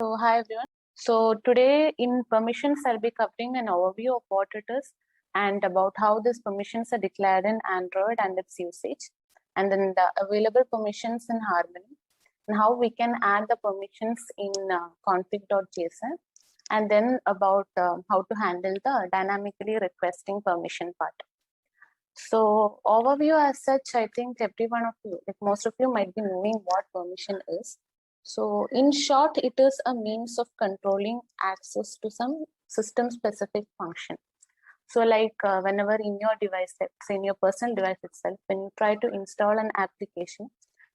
So hi everyone. So today in permissions, I'll be covering an overview of what it is and about how these permissions are declared in Android and its usage, and then the available permissions in Harmony, and how we can add the permissions in config.json, and then about how to handle the dynamically requesting permission part. So overview as such, I think every one of you, like most of you might be knowing what permission is. So in short, it is a means of controlling access to some system specific function. So like whenever in your device, say in your personal device itself, when you try to install an application,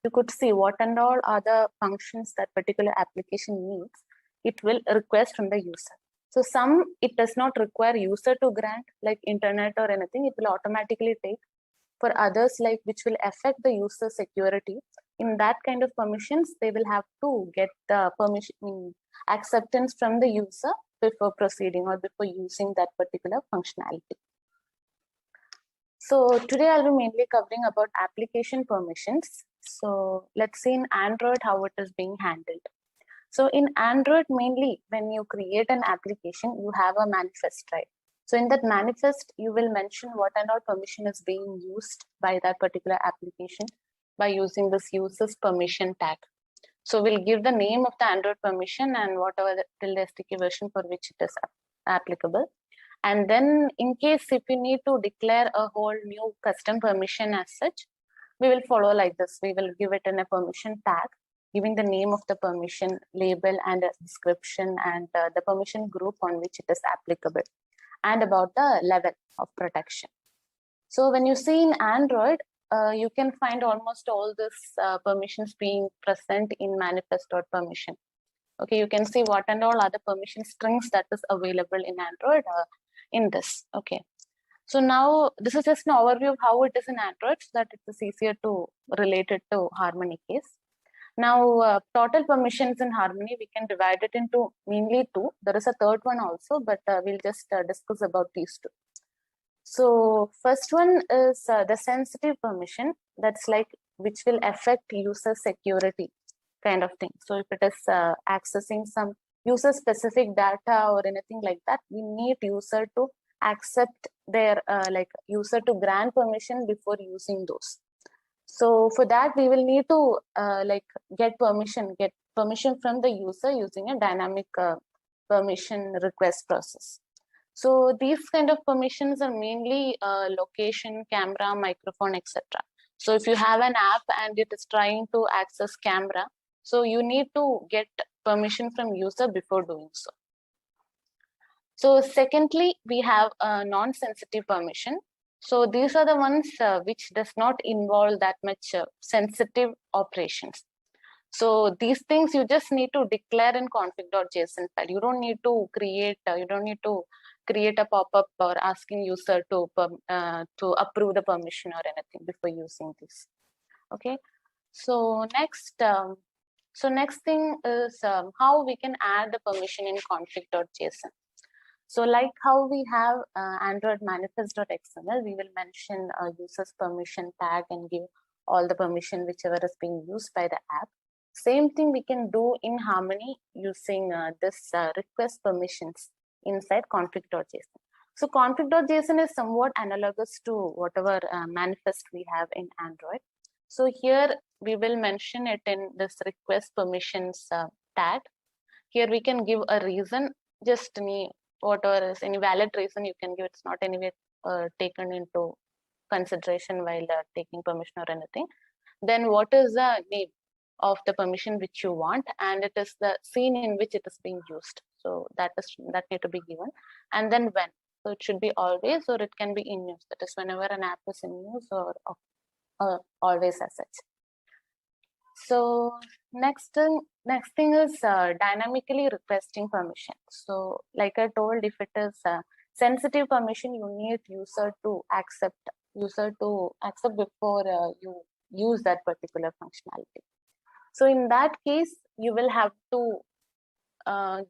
you could see what and all are the functions that particular application needs. It will request from the user. So some it does not require user to grant like internet or anything, it will automatically take. For others like which will affect the user security, in that kind of permissions, they will have to get the permission acceptance from the user before proceeding or before using that particular functionality. So today I'll be mainly covering about application permissions. So let's see in Android how it is being handled. So in Android, mainly when you create an application, you have a manifest, right? So in that manifest, you will mention what and all permission is being used by that particular application by using this users permission tag. So we'll give the name of the Android permission and whatever the tilde SDK version for which it is applicable. And then in case if you need to declare a whole new custom permission as such, we will follow like this. We will give it in a permission tag, giving the name of the permission, label and a description, and the permission group on which it is applicable, and about the level of protection. So when you see in Android, you can find almost all these permissions being present in manifest.permission. Okay, you can see what and all other permission strings that is available in Android in this. Okay. So now this is just an overview of how it is in Android so that it is easier to relate it to Harmony case. Now total permissions in Harmony, we can divide it into mainly two. There is a third one also, but we'll just discuss about these two. So first one is the sensitive permission, that's like which will affect user security kind of thing. So if it is accessing some user specific data or anything like that, we need user to accept their like user to grant permission before using those. So for that we will need to like get permission from the user using a dynamic permission request process. So these kind of permissions are mainly location, camera, microphone, etc. So if you have an app and it is trying to access camera, so you need to get permission from user before doing so. So secondly, we have a non-sensitive permission. So these are the ones which does not involve that much sensitive operations. So these things you just need to declare in config.json file. You don't need to create a pop-up or asking user to approve the permission or anything before using this. Okay. So next thing is how we can add the permission in config.json. So like how we have Android manifest.xml, we will mention a user's permission tag and give all the permission whichever is being used by the app. Same thing we can do in Harmony using this request permissions inside config.json. So config.json is somewhat analogous to whatever manifest we have in Android. So here we will mention it in this request permissions tag. Here we can give a reason, just whatever is any valid reason you can give. It's not anyway taken into consideration while taking permission or anything. Then what is the name of the permission which you want, and it is the scene in which it is being used. So that need to be given, and then when. So it should be always, or it can be in use. That is whenever an app is in use, or always as such. So next thing is dynamically requesting permission. So like I told, if it is sensitive permission, you need user to accept before you use that particular functionality. So in that case, you will have to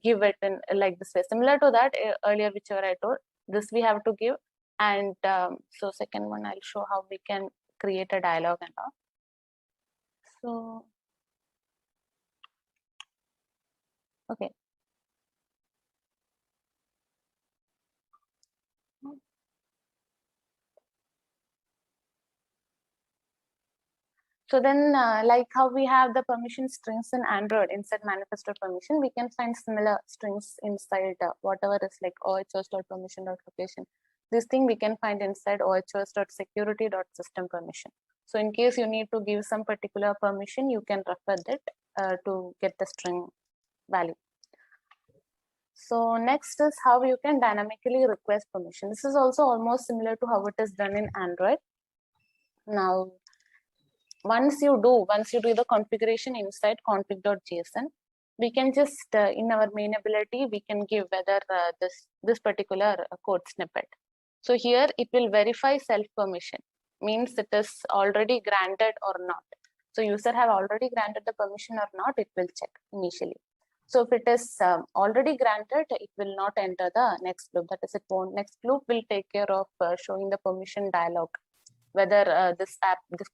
give it in like this way. Similar to that earlier, whichever I told, this we have to give. And so second one, I'll show how we can create a dialog and all. So Okay. So then, like how we have the permission strings in Android inside manifestor permission, we can find similar strings inside whatever is like ohos.permission.location. This thing we can find inside ohos.security.system permission. So in case you need to give some particular permission, you can refer that to get the string value. So next is how you can dynamically request permission. This is also almost similar to how it is done in Android. Now, once you do the configuration inside config.json, we can just in our main ability we can give whether this particular code snippet. So here it will verify self permission, means it is already granted or not. So user have already granted the permission or not, it will check initially. So if it is already granted, it will not enter the next loop. That is, it won't. Next loop will take care of showing the permission dialog, whether this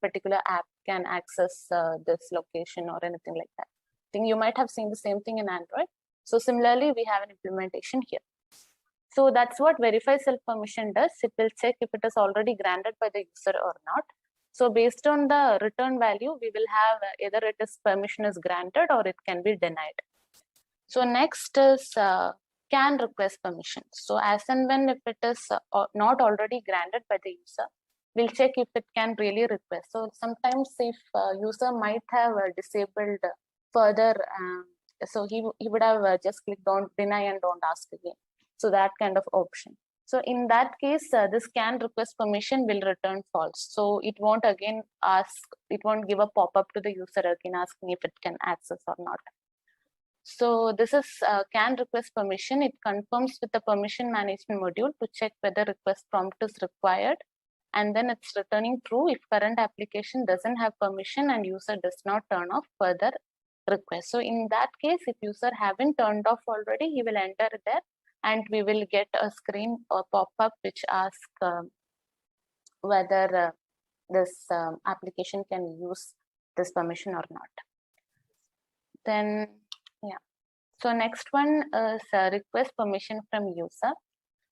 particular app can access this location or anything like that. I think you might have seen the same thing in Android. So similarly, we have an implementation here. So that's what verify self permission does. It will check if it is already granted by the user or not. So based on the return value, we will have either it is permission is granted or it can be denied. So next is can request permission. So as and when if it is not already granted by the user, we'll check if it can really request. So sometimes if user might have disabled further, so he would have just clicked on deny and don't ask again. So that kind of option. So in that case, this can request permission will return false. So it won't again ask, it won't give a pop-up to the user again asking if it can access or not. So this is can request permission. It confirms with the permission management module to check whether request prompt is required. And then it's returning true if current application doesn't have permission and user does not turn off further request. So in that case, if user haven't turned off already, he will enter there and we will get a screen or pop-up which asks whether this application can use this permission or not. Then, yeah. So next one is request permission from user.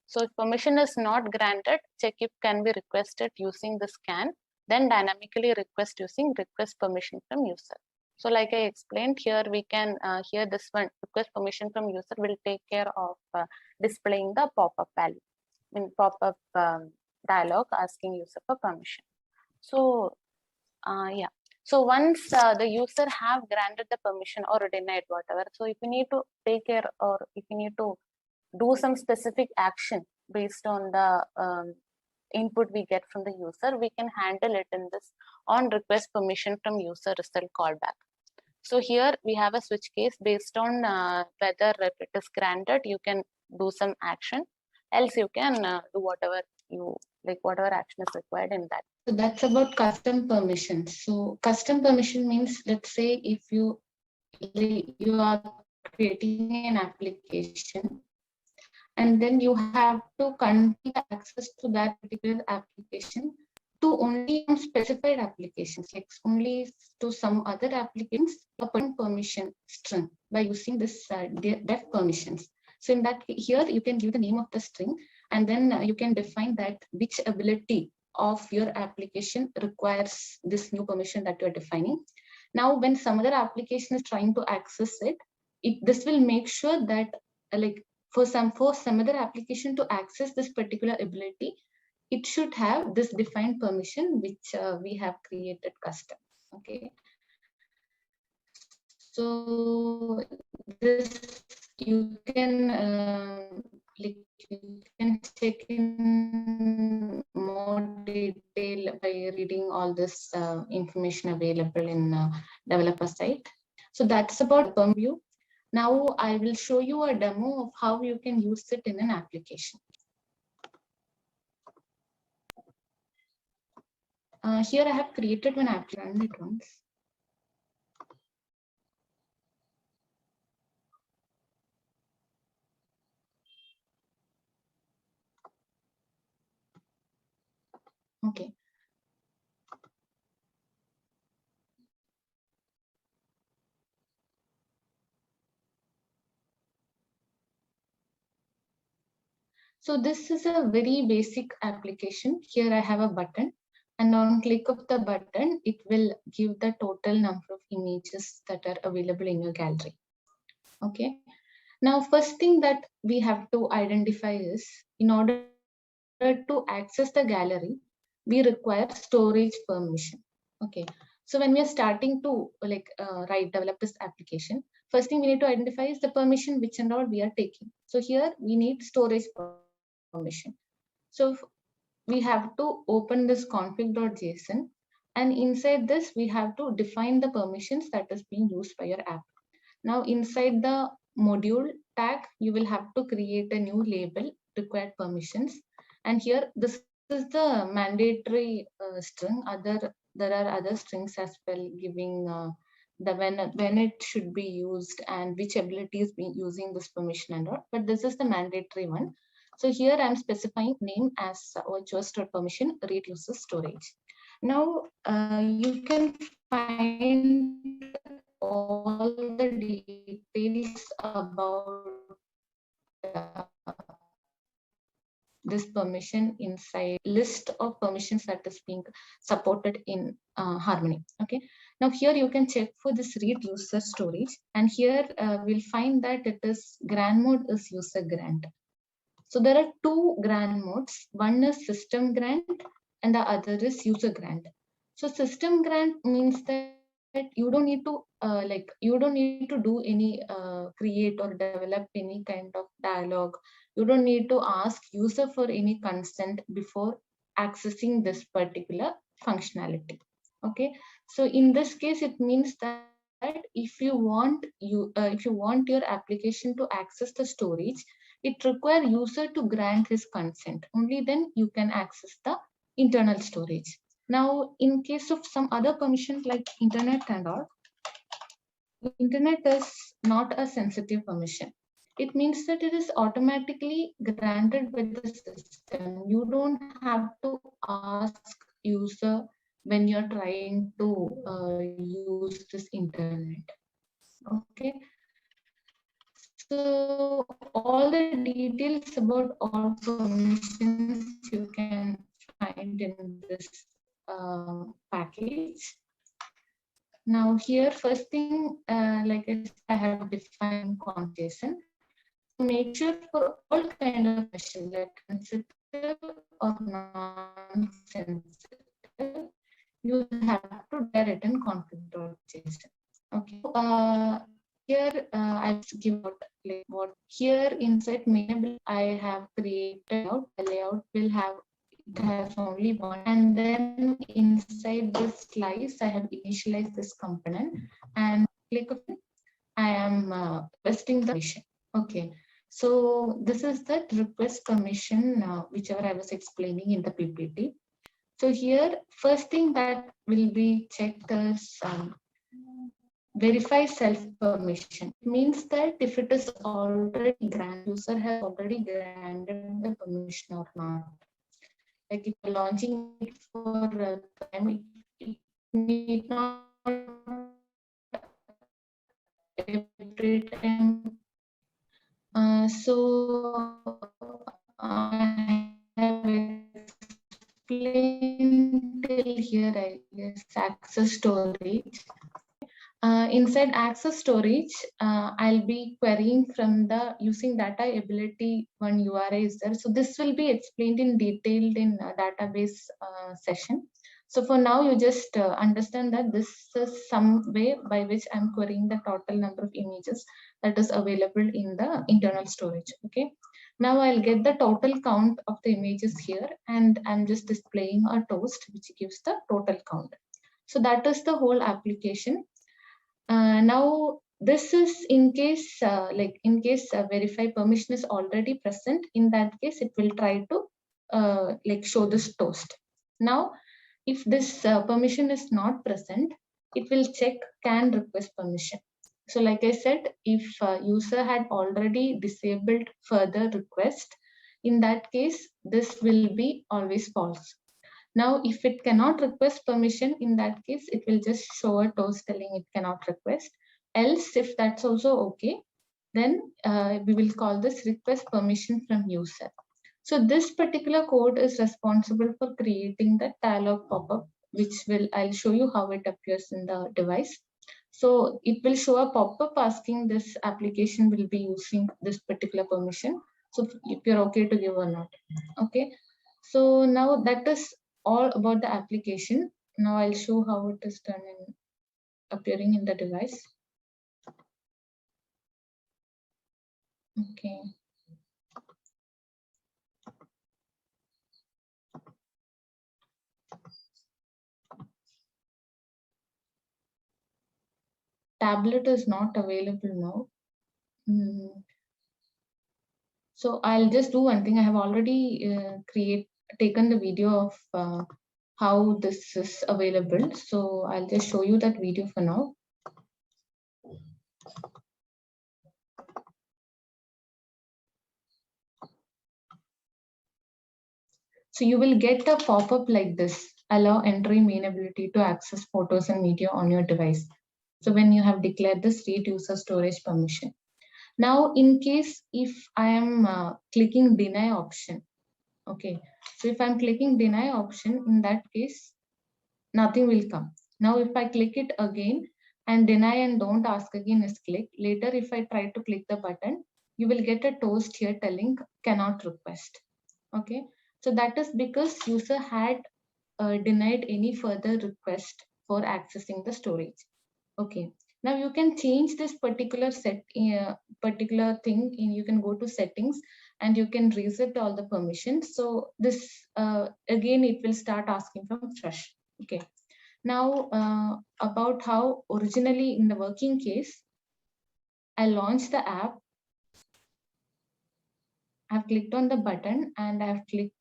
So if permission is not granted, check if can be requested using the scan, then dynamically request using request permission from user. So like I explained here, we can here this one request permission from user will take care of displaying the pop-up value in pop-up dialog asking user for permission. So yeah. So once the user have granted the permission or denied whatever, so if you need to take care or if you need to do some specific action based on the input we get from the user, we can handle it in this on request permission from user result callback. So here we have a switch case based on whether if it is granted, you can do some action, else you can do whatever you like, whatever action is required in that. So that's about custom permission. So custom permission means, let's say if you are creating an application and then you have to convey access to that particular application to only specified applications, like only to some other applications, a permission string by using this def permissions. So in that here you can give the name of the string and then you can define that which ability of your application requires this new permission that you're defining. Now, when some other application is trying to access it, this will make sure that like for some other application to access this particular ability, it should have this defined permission which we have created custom. Okay. So this you can you can check in more detail by reading all this information available in developer site. So that's about perm view. Now I will show you a demo of how you can use it in an application. Here I have created one app, run it once. Okay. So this is a very basic application. Here I have a button, and on click of the button, it will give the total number of images that are available in your gallery. Okay. Now, first thing that we have to identify is, in order to access the gallery, we require storage permission. Okay. So when we are starting to develop this application, first thing we need to identify is the permission which and all we are taking. So here we need storage permission. So we have to open this config.json, and inside this we have to define the permissions that is being used by your app. Now inside the module tag, you will have to create a new label, required permissions. And here, this is the mandatory string. There are other strings as well, giving the when it should be used and which ability is being using this permission and all. But this is the mandatory one. So here I'm specifying name as virtual store permission, read user storage. Now you can find all the details about this permission inside list of permissions that is being supported in Harmony. Okay. Now here you can check for this read user storage, and here we'll find that it is grant mode is user grant. So there are two grant modes. One is system grant and the other is user grant. So system grant means that you don't need to do any create or develop any kind of dialogue. You don't need to ask user for any consent before accessing this particular functionality. Okay. So in this case, it means that if you want your application to access the storage, it requires user to grant his consent. Only then you can access the internal storage. Now, in case of some other permissions like internet and all, internet is not a sensitive permission. It means that it is automatically granted by the system. You don't have to ask user when you're trying to use this internet. Okay. So all the details about all permissions you can find in this package. Now here, first thing, like I have defined conjugation. Make sure for all kind of permission, like sensitive or non-sensitive, you have to written config.json. Okay. Here I'll give out like what here inside main I have created out. The layout will have, it has only one, and then inside this slice I have initialized this component, and click on it. I am requesting the permission. Okay. So this is the request permission, whichever I was explaining in the PPT. So here, first thing that will be checked is verify self-permission. It means that if it is already granted, user has already granted the permission or not. Like if you're launching it for time, it need not every time. So I have explained till here, I guess, access storage. Inside access storage, I'll be querying from the using data ability one URI is there. So this will be explained in detailed in database session. So for now, you just understand that this is some way by which I'm querying the total number of images that is available in the internal storage. Okay. Now I'll get the total count of the images here, and I'm just displaying a toast which gives the total count. So that is the whole application. Now this is in case verify permission is already present. In that case, it will try to show this toast. Now, if this permission is not present, it will check can request permission. So like I said, if user had already disabled further request, in that case, this will be always false. Now, if it cannot request permission, in that case, it will just show a toast telling it cannot request. Else, if that's also okay, then we will call this request permission from user. So this particular code is responsible for creating the dialog pop-up, which I'll show you how it appears in the device. So it will show a pop-up asking this application will be using this particular permission. So if you're okay to give or not. Okay. So now that is all about the application. Now I'll show how it is done in appearing in the device. Okay. Tablet is not available now. So I'll just do one thing. I have already taken the video of how this is available. So I'll just show you that video for now. So you will get a pop-up like this: allow entry main ability to access photos and media on your device. So when you have declared this read user storage permission. Now, in case if I am clicking deny option, okay. So if I'm clicking deny option, in that case, nothing will come. Now, if I click it again and deny and don't ask again is clicked. Later, if I try to click the button, you will get a toast here telling cannot request. Okay. So that is because user had denied any further request for accessing the storage. Okay. Now you can change this particular particular thing. You can go to settings and you can reset all the permissions. So this again, it will start asking from fresh. Okay. Now about how originally in the working case, I launched the app. I've clicked on the button and I've clicked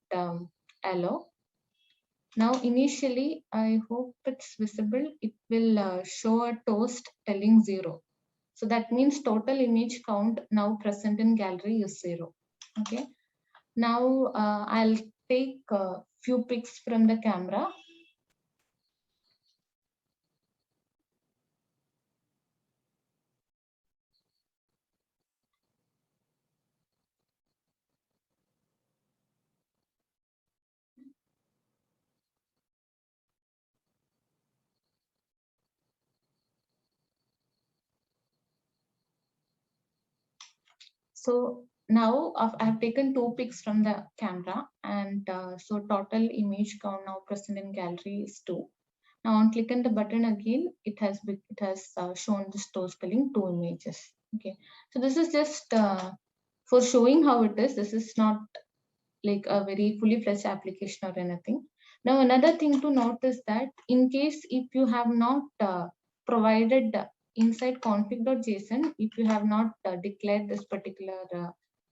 allow. Now initially, I hope it's visible. It will show a toast telling 0. So that means total image count now present in gallery is 0. Okay. Now I'll take a few pics from the camera. So now I've taken 2 pics from the camera, and so total image count now present in gallery is 2. Now on clicking the button again, it has shown this toast telling 2 images. Okay, so this is just for showing how it is. This is not like a very fully fledged application or anything. Now another thing to note is that in case if you have not provided inside config.json, if you have not declared this particular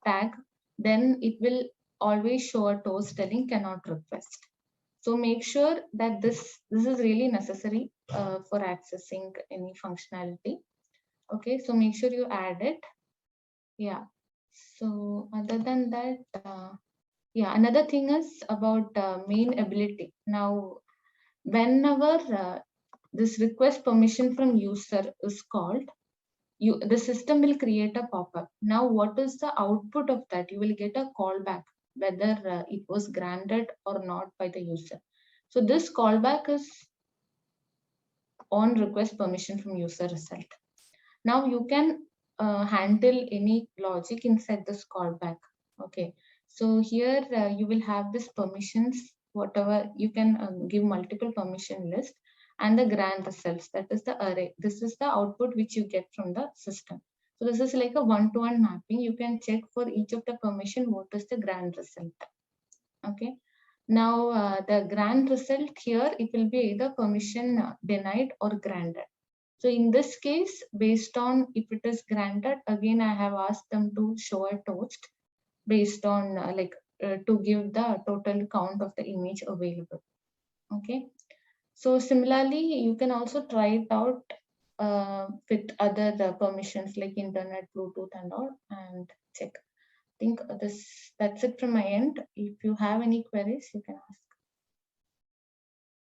tag, then it will always show a toast telling cannot request. So make sure that this is really necessary for accessing any functionality. Okay, so make sure you add it. Yeah. So other than that, yeah, another thing is about main ability. Now, whenever this request permission from user is called, the system will create a pop-up. Now, what is the output of that? You will get a callback, whether it was granted or not by the user. So this callback is on request permission from user result. Now you can handle any logic inside this callback. Okay, so here you will have this permissions, whatever you can give multiple permission list and the grant results, that is the array. This is the output which you get from the system. So this is like a one-to-one mapping. You can check for each of the permission what is the grant result. Okay. Now the grant result here, it will be either permission denied or granted. So in this case, based on if it is granted, again, I have asked them to show a toast based on to give the total count of the image available. Okay. So similarly, you can also try it out with other permissions like internet, Bluetooth and all, and check. I think that's it from my end. If you have any queries, you can ask.